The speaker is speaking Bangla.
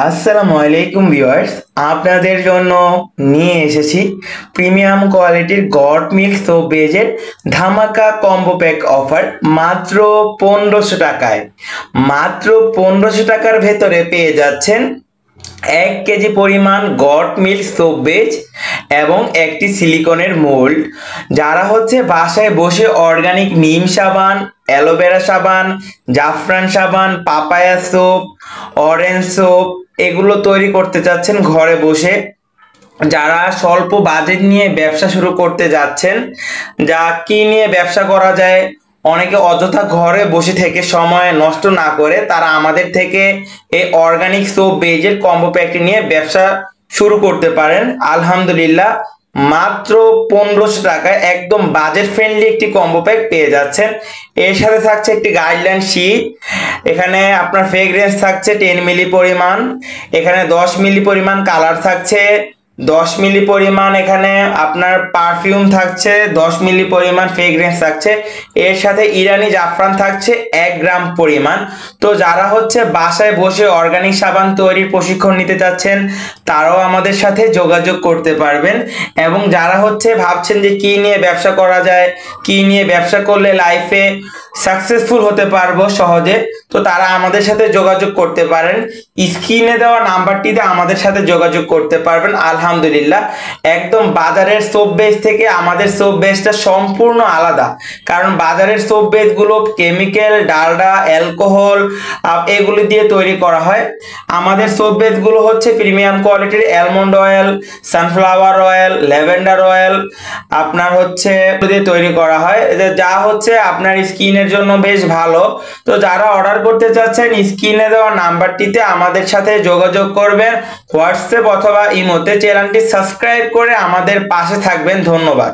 আসসালামু আলাইকুম ভিউয়ার্স, আপনাদের জন্য নিয়ে এসেছি প্রিমিয়াম কোয়ালিটির গট মিল্ক সোপ বেজের ধামাকা কম্বো প্যাক অফার মাত্র 1500 টাকায়। মাত্র 1500 টাকার ভেতরে পেয়ে যাচ্ছেন 1 কেজি পরিমাণ গট মিল্ক সোপ বেজ এবং একটি সিলিকনের মোল্ড। যারা বাসায় বসে অর্গানিক নিম সাবান, অ্যালোভেরা সাবান, জাফরান সাবান, পাপায়া সোপ, অরেঞ্জ সোপ এগুলো তৈরি করতে চাচ্ছেন ঘরে বসে, যারা স্বল্প বাজেট নিয়ে ব্যবসা শুরু করতে যাচ্ছেন, যা কি নিয়ে ব্যবসা করা যায়, অনেকে অযথা ঘরে বসে থেকে সময় নষ্ট না করে তারা আমাদের থেকে এই অর্গানিক সোপ বেজের কম্বো প্যাকটি নিয়ে ব্যবসা শুরু করতে পারেন। আলহামদুলিল্লাহ, মাত্র 1500 টাকায় একদম বাজেট ফ্রেন্ডলি একটি কম্বো প্যাক পেয়ে যাচ্ছেন। এর সাথে থাকছে একটি গাইডলাইন শীট, এখানে আপনার ফ্রেগরেন্স থাকছে 10 মিলি পরিমাণ, এখানে 10 মিলি পরিমাণ কালার থাকছে, 10 মিলি পরিমাণ এখানে আপনার পারফিউম থাকছে, 10 মিলি পরিমাণ ফ্রেগরেন্স থাকছে, এর সাথে ইরানি জাফরান থাকছে 1 গ্রাম পরিমাণ। তো যারা বাসায় বসে অর্গানিক সাবান তৈরির প্রশিক্ষণ নিতে চাচ্ছেন তারাও আমাদের সাথে যোগাযোগ করতে পারবেন, এবং যারা ভাবছেন যে কি নিয়ে ব্যবসা করা যায়, কি নিয়ে ব্যবসা করলে লাইফে সাকসেসফুল হতে পারবো সহজে, তো তারা আমাদের সাথে যোগাযোগ করতে পারেন। স্ক্রিনে দেওয়া নাম্বারটিতে আমাদের সাথে যোগাযোগ করতে পারবেন। আলহামদুলিল্লাহ, একদম বাজারের সোপ বেস থেকে আমাদের সোপ বেসটা সম্পূর্ণ আলাদা, কারণ বাজারের সোপ বেসগুলো কেমিক্যাল, ডালডা, অ্যালকোহল এগুলি দিয়ে তৈরি করা হয়। আমাদের সোপ বেসগুলো প্রিমিয়াম কোয়ালিটির almond oil, sunflower oil, lavender oil আপনার দিয়ে তৈরি করা হয়, যা আপনার স্কিনের জন্য বেশ ভালো। তো যারা অর্ডার করতে চাচ্ছেন স্ক্রিনে দেওয়া নাম্বারটিতে আমাদের সাথে যোগাযোগ করবেন, হোয়াটসঅ্যাপ অথবা ইমোতে। চ্যানেলটি সাবস্ক্রাইব করে আমাদের পাশে থাকবেন। ধন্যবাদ।